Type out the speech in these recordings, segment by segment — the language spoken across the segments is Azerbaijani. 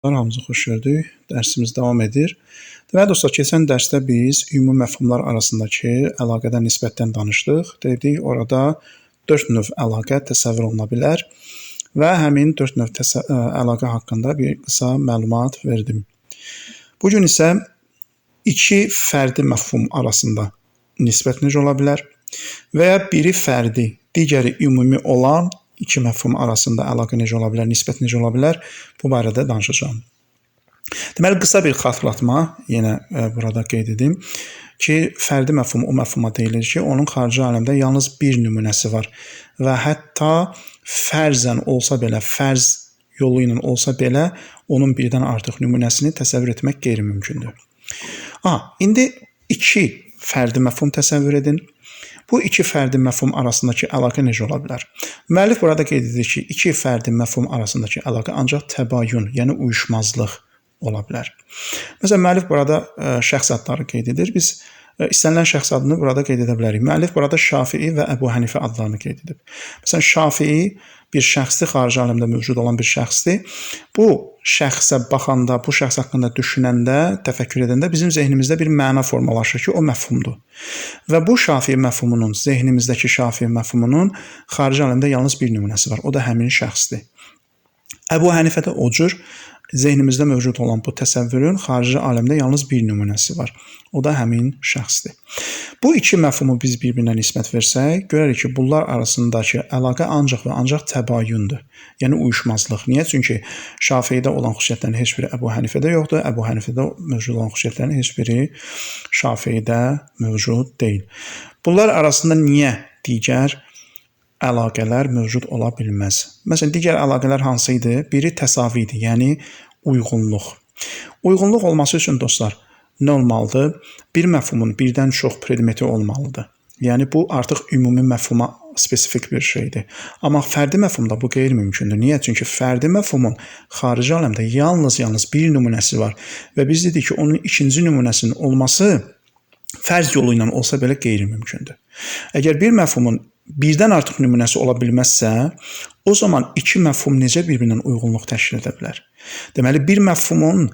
Hamınızı xoş gördük. Dərsimiz davam edir. Deməli dostlar, keçən dərsdə biz ümumi məfhumlar arasındakı əlaqədən nisbətdən danışdıq. Dedik, orada 4 növ əlaqə təsəvvür oluna bilər və həmin 4 növ əlaqə haqqında bir qısa məlumat verdim. Bu gün isə iki fərdi məfhum arasında nisbət necə ola bilər və ya biri fərdi, digəri ümumi olan iki məfhum arasında əlaqə necə ola bilər, nisbət necə ola bilər, bu barədə danışacağam. Deməli, qısa bir xatırlatma, yenə burada qeyd edim ki, fərdi məfhum o məfhuma deyilir ki, onun xarici aləmdə yalnız bir nümunəsi var və hətta fərzən olsa belə, fərz yolu ilə olsa belə, onun birdən artıq nümunəsini təsəvvür etmək qeyri-mümkündür. İndi iki fərdi məfhum təsəvvür edin. Bu iki fərdi məfhum arasındakı əlaqə necə ola bilər? Müəllif burada qeyd edir ki, iki fərdi məfhum arasındakı əlaqə ancaq təbayün, yəni uyuşmazlıq ola bilər. Məsələn, müəllif burada şəxs adları qeyd edir. Biz istənilən şəxs adını burada qeyd edə bilərik. Müəllif burada Şafii və Əbu Hənifə adlarını qeyd edib. Məsələn, Şafii bir şəxsdir, xarici aləmdə mövcud olan bir şəxsdir. Bu şəxsə baxanda, bu şəxs haqqında düşünəndə, təfəkkür edəndə bizim zehnimizdə bir məna formalaşır ki, o məfhumdur. Və bu Şafii məfhumunun, zehnimizdəki Şafii məfhumunun xarici aləmdə yalnız bir nümunəsi var. O da həmin şəxsdir. Əbu Hənifə də o cür zehnimizdə mövcud olan bu təsəvvürün xarici aləmdə yalnız bir nümunəsi var. O da həmin şəxsdir. Bu iki məfhumu biz bir-birinə nisbət versək, görərik ki, bunlar arasındakı əlaqə ancaq və ancaq təbayündür. Yəni uyuşmazlıq. Niyə? Çünki Şafiidə olan xüsusiyyətlərin heç biri Əbu Hənifədə yoxdur. Əbu Hənifədə mövcud olan xüsusiyyətlərin heç biri Şafiidə mövcud deyil. Bunlar arasında niyə digər əlaqələr mövcud ola bilməz? Məsələn, digər əlaqələr hansı idi? Biri təsavi idi, yəni uyğunluq. Uyğunluq olması üçün dostlar, nə olmalıdır? Bir məfhumun birdən çox predmeti olmalıdır. Yəni, bu artıq ümumi məfhuma spesifik bir şeydir. Amma fərdi məfhumda bu qeyri-mümkündür. Niyə? Çünki fərdi məfhumun xarici aləmdə yalnız bir nümunəsi var və biz dedik ki, onun ikinci nümunəsinin olması fərz yolu ilə olsa belə qeyri-mümkündür. Əgər bir məfhumun birdən artıq nümunəsi ola bilməzsə, o zaman iki məfhum necə bir-birindən uyğunluq təşkil edə bilər? Deməli, bir məfhumun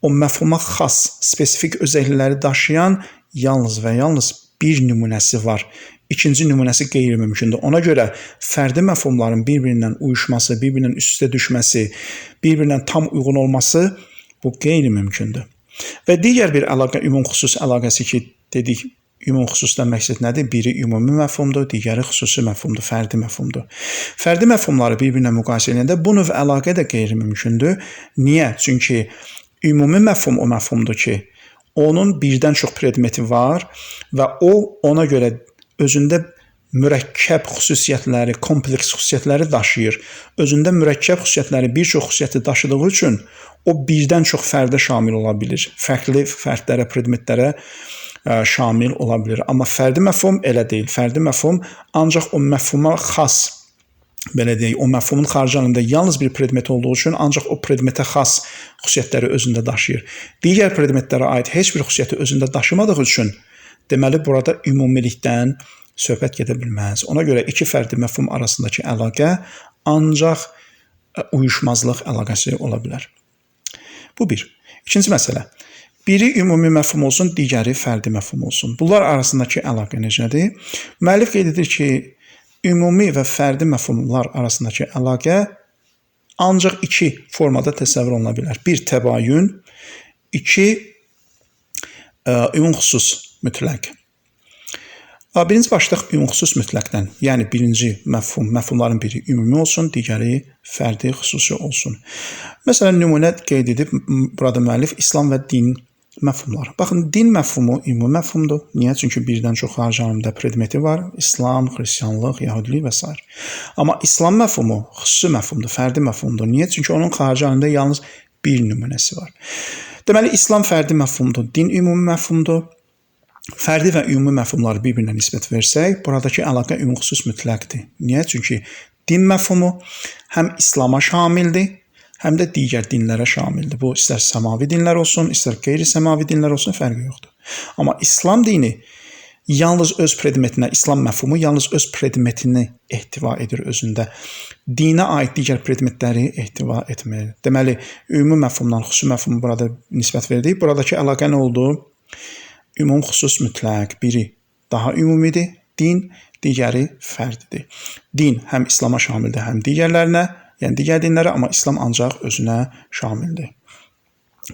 o məfhuma xas, spesifik özəllikləri daşıyan yalnız və yalnız bir nümunəsi var. İkinci nümunəsi qeyri-mümkündür. Ona görə fərdi məfhumların bir-birindən uyuşması, bir-birindən üst-üstə düşməsi, bir-birindən tam uyğun olması bu qeyri-mümkündür. Və digər bir əlaqə, ümum-xüsus əlaqəsi ki, dedik, ümum-xüsusdan məqsəd nədir? Biri ümumi məfhumdur, digəri xüsusi məfhumdur, fərdi məfhumdur. Fərdi məfhumları bir-birinə müqayisə edəndə bu növ əlaqə də qeyri-mümkündür. Niyə? Çünki ümumi məfhum o məfhumdur ki, onun birdən çox predmeti var və o, ona görə özündə mürəkkəb xüsusiyyətləri, kompleks xüsusiyyətləri daşıyır. Özündə mürəkkəb xüsusiyyətləri, bir çox xüsusiyyəti daşıdığı üçün o birdən çox fərdə şamil ola bilir. Fərqli fərdlərə, predmetlərə şamil ola bilir. Amma fərdi məfhum elə deyil. Fərdi məfhum ancaq o məfhuma xas, belə deyək, o məfhumun xarici aləmdə yalnız bir predmet olduğu üçün ancaq o predmetə xas xüsusiyyətləri özündə daşıyır. Digər predmetlərə aid heç bir xüsusiyyəti özündə daşımadığı üçün, deməli, burada ümumilikdən söhbət gedə bilməz. Ona görə iki fərdi məfhum arasındakı əlaqə ancaq uyuşmazlıq əlaqəsi ola bilər. Bu bir. İkinci məsələ. Biri ümumi məfhum olsun, digəri fərdi məfhum olsun. Bunlar arasındakı əlaqə necədir? Müəllif qeyd edir ki, ümumi və fərdi məfhumlar arasındakı əlaqə ancaq iki formada təsəvvür oluna bilər. Bir, təbayün, iki, ümum-xüsus mütləq. Birinci başlıq ümum-xüsus mütləqdən, yəni birinci məfhumların biri ümumi olsun, digəri fərdi, xüsusi olsun. Məsələn, nümunə qeyd edib, burada müəllif İslam və din məfhumlar. Baxın, din məfhumu ümumi məfhumdur. Niyə? Çünki birdən çox xarici aləmdə predmeti var. İslam, xristianlıq, yəhudilik və s. Amma İslam məfhumu xüsusi məfhumdur, fərdi məfhumdur. Niyə? Çünki onun xarici aləmdə yalnız bir nümunəsi var. Deməli, İslam fərdi məfhumdur, din ümumi məfhumdur. Fərdi və ümumi məfhumları bir-birinə nisbət versək, buradakı əlaqə ümum-xüsus mütləqdir. Niyə? Çünki din məfhumu həm İslama şamildir, həm də digər dinlərə şamildir. Bu, istər səmavi dinlər olsun, istər qeyri-səmavi dinlər olsun, fərqi yoxdur. Amma İslam dini yalnız öz predmetinə, İslam məfhumu yalnız öz predmetini ehtiva edir özündə. Dinə aid digər predmetləri ehtiva etmir. Deməli, ümumi məfhumdan xüsusi məfhumu burada nisbət verdik. Buradakı əlaqə nə oldu? Ümum, xüsus, mütləq. Biri daha ümumidir, din, digəri fərdidir. Din həm İslama şamildir, həm digərlərinə, yəni digər dinlərə, amma İslam ancaq özünə şamildir.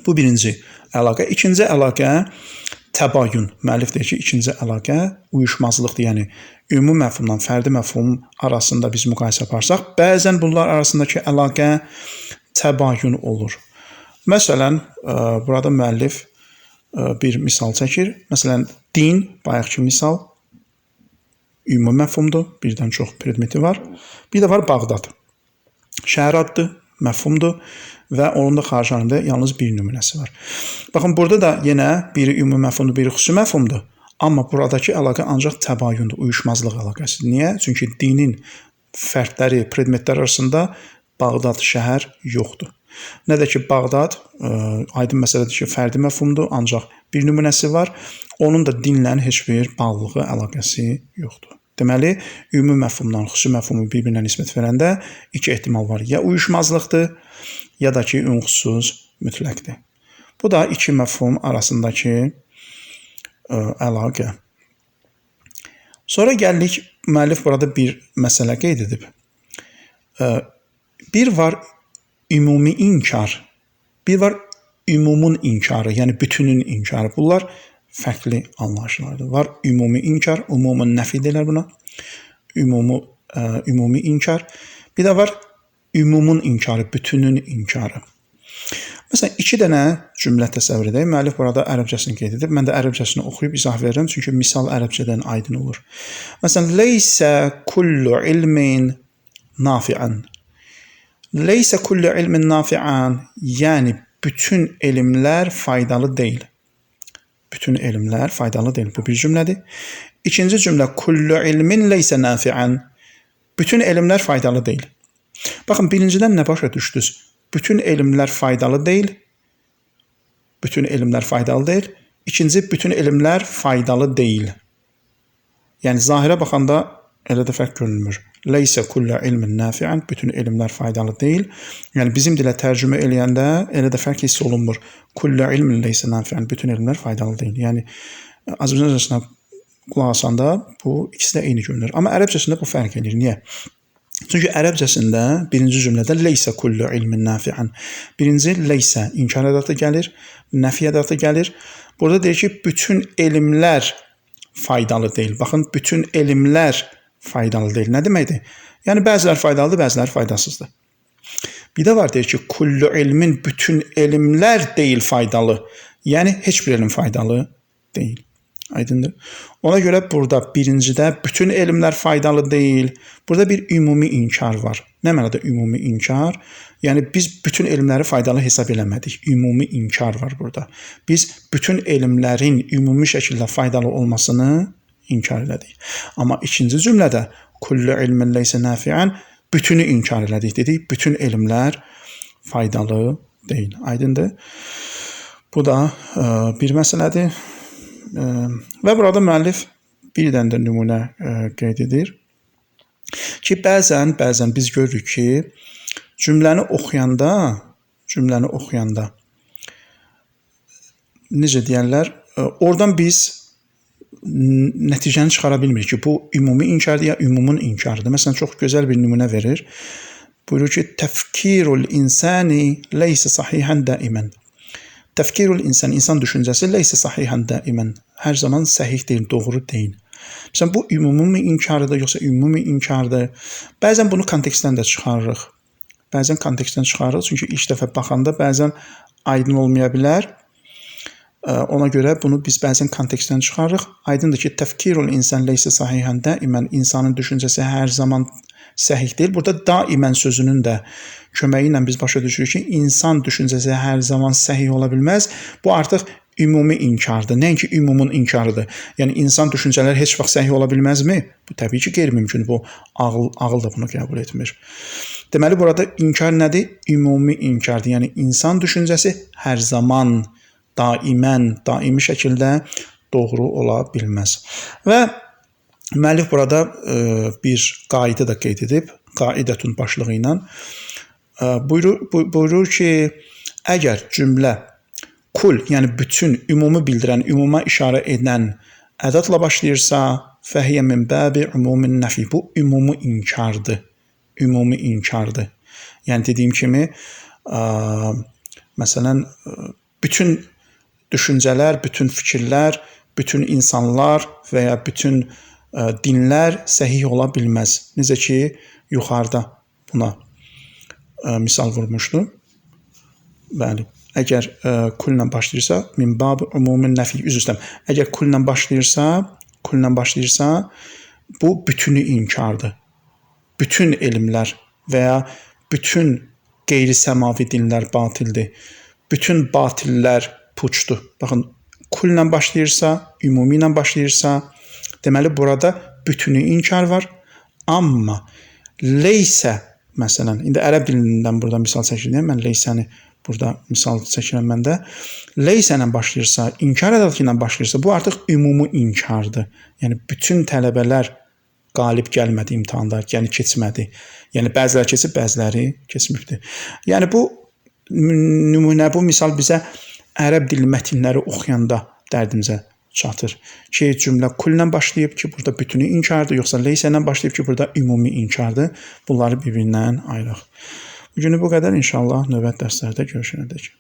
Bu birinci əlaqə. İkinci əlaqə təbayün. Müəllif deyir ki, ikinci əlaqə uyuşmazlıqdır. Yəni ümumi məfhumla fərdi məfhum arasında biz müqayisə aparsaq, bəzən bunlar arasındakı əlaqə təbayün olur. Məsələn, burada müəllif bir misal çəkir. Məsələn, din, bayaqki misal, ümumi məfhumdur, birdən çox predmeti var. Bir də var Bağdad. Şəhər addır, məfhumdur və onun da xaricində yalnız bir nümunəsi var. Baxın, burada da yenə biri ümumi məfhumdur, biri xüsusi məfhumdur. Amma buradakı əlaqə ancaq təbayündür, uyuşmazlıq əlaqəsidir. Niyə? Çünki dinin fərdləri, predmetlər arasında Bağdad şəhər yoxdur. Nə də ki, Bağdad aydın məsələdir ki, fərdi məfhumdur, ancaq bir nümunəsi var. Onun da dinlə heç bir bağlılığı, əlaqəsi yoxdur. Deməli, ümumi məfhumdan xüsusi məfhumu bir-birinə nisbət verəndə iki ehtimal var. Ya uyuşmazlıqdır, ya da ki, ünxusuz mütləqdir. Bu da iki məfhum arasındakı əlaqə. Sonra gəldik, müəllif burada bir məsələ qeyd edib. Bir var ümumi inkar, bir var ümumun inkarı, yəni bütünün inkarı. Bunlar fərqli anlayışlardır. Var ümumi inkar, umumun nəfi deyirlər buna. Ümumi inkar. Bir də var ümumun inkarı, bütünün inkarı. Məsələn, iki dənə cümlə təsəvvür edək. Müəllif burada ərəbcəsini qeyd edib. Mən də ərəbcəsini oxuyub izah verirəm, çünki misal ərəbcədən aydın olur. Məsələn, leysə kullu ilmin nafi'an. Leysə kullu ilmin nafi'an, yəni bütün elmlər faydalı deyil. Bütün elmlər faydalı deyil. Bu bir cümlədir. İkinci cümlə, kullu ilmin leysə nafi'an. Bütün elmlər faydalı deyil. Baxın, birincidən nə başa düşdünüz? Bütün elmlər faydalı deyil. Bütün elmlər faydalı deyil. İkinci, bütün elmlər faydalı deyil. Yəni, zahirə baxanda elə də fərq görünmür. Leysə kullu ilmin nafi'an. Bütün elmlər faydalı deyil. Yəni, bizim dilə tərcümə eləyəndə elə də fərq hiss olunmur. Kullu ilmin leysə nafi'an. Bütün elmlər faydalı deyil. Yəni, Azərbaycancasına qulaq asanda bu ikisi də eyni görünür. Amma ərəbcəsində bu fərq edir. Niyə? Çünki ərəbcəsində birinci cümlədə leysə kullu ilmin nafi'an. Birinci leysə inkar ədatı gəlir, nəfi ədatı gəlir. Burada deyir ki, bütün elmlər faydalı deyil. Baxın, bütün elmlər faydalı deyil. Nə deməkdir? Yəni, bəzilər faydalıdır, bəzilər faydasızdır. Bir də var deyir ki, kullu ilmin, bütün elmlər deyil faydalı. Yəni, heç bir elm faydalı deyil. Aydındır. Ona görə burada birincidə bütün elmlər faydalı deyil. Burada bir ümumi inkar var. Nə mənada ümumi inkar? Yəni, biz bütün elmləri faydalı hesab eləmədik. Ümumi inkar var burada. Biz bütün elmlərin ümumi şəkildə faydalı olmasını inkar elədik. Amma ikinci cümlədə kullu ilmin leysə nafi'an, bütünü inkar elədik dedik. Bütün elmlər faydalı deyil. Aydındır. Bu da bir məsələdir. Və burada müəllif bir dənə də nümunə qeyd edir ki, bəzən biz görürük ki, cümləni oxuyanda necə deyərlər, oradan biz nəticəni çıxara bilmirik ki, bu ümumi inkardır ya ümumun inkarıdır. Məsələn, çox gözəl bir nümunə verir. Buyurur ki, təfkirul insani leysə sahihan daimən. Təfkirul insan, insan düşüncəsi leysə sahihan daimən. Hər zaman səhih deyil, doğru deyil. Məsələn, bu ümumi inkardır, yoxsa ümumi inkardır. Bəzən bunu kontekstdən də çıxarırıq. Çünki ilk dəfə baxanda bəzən aydın olmaya bilər. Ona görə bunu biz bəzən kontekstdən çıxarırıq. Aydındır ki, təfkirul insan leysə sahihan daimən, insanın düşüncəsi hər zaman səhih deyil. Burada daimən sözünün də köməyi ilə biz başa düşürük ki, insan düşüncəsi hər zaman səhih ola bilməz. Bu artıq ümumi inkardır. Nəinki ümumun inkarıdır. Yəni, insan düşüncələri heç vaxt səhih ola bilməzmi? Bu təbii ki, qeyri-mümkün. Bu, ağıl da bunu qəbul etmir. Deməli, burada inkar nədir? Ümumi inkardır. Yəni, insan düşüncəsi hər zaman, daimi şəkildə doğru ola bilməz. Və müəllif burada bir qayda da qeyd edib, qaidətun başlığı ilə buyurur ki, əgər cümlə kul, yəni bütün, ümumi bildirən, ümuma işarə edən ədədlə başlayırsa, fəhiyyə min bəbi ümumin nəfi. Bu ümumi inkardır. Ümumi inkardır. Yəni dediyim kimi, məsələn, bütün düşüncələr, bütün fikirlər, bütün insanlar və ya bütün dinlər səhih ola bilməz. Necə ki, yuxarıda buna misal vurmuşdu. Bəli. Əgər kullə başlayırsa, min bab ümumin nəfi, üzr istəyirəm. Əgər kullə başlayırsa, bu bütünü inkardır. Bütün elmlər və ya bütün qeyri-səmavi dinlər batildir. Bütün batillər puçdur. Baxın, kullə başlayırsa, ümumi ilə başlayırsa, deməli burada bütünü inkar var. Amma leysə, məsələn, indi ərəb dilindən burada misal çəkirəm, mən leysəni burada misal çəkirəm məndə. Leysə ilə başlayırsa, inkar ədəti ilə başlayırsa, bu artıq ümumi inkardır. Yəni bütün tələbələr qalib gəlmədi imtahanda, yəni keçmədi. Yəni bəziləri keçib, bəziləri keçməyibdi. Yəni bu nümunə, bu misal bizə ərəb dili mətnləri oxuyanda dərdimizə çatır. Ki, cümlə kullə başlayıb ki, burada bütünü inkardır, yoxsa leysə ilə başlayıb ki, burada ümumi inkardır. Bunları bir-birindən ayıraq. Bugünü bu qədər. İnşallah növbəti dərslərdə görüşənədək.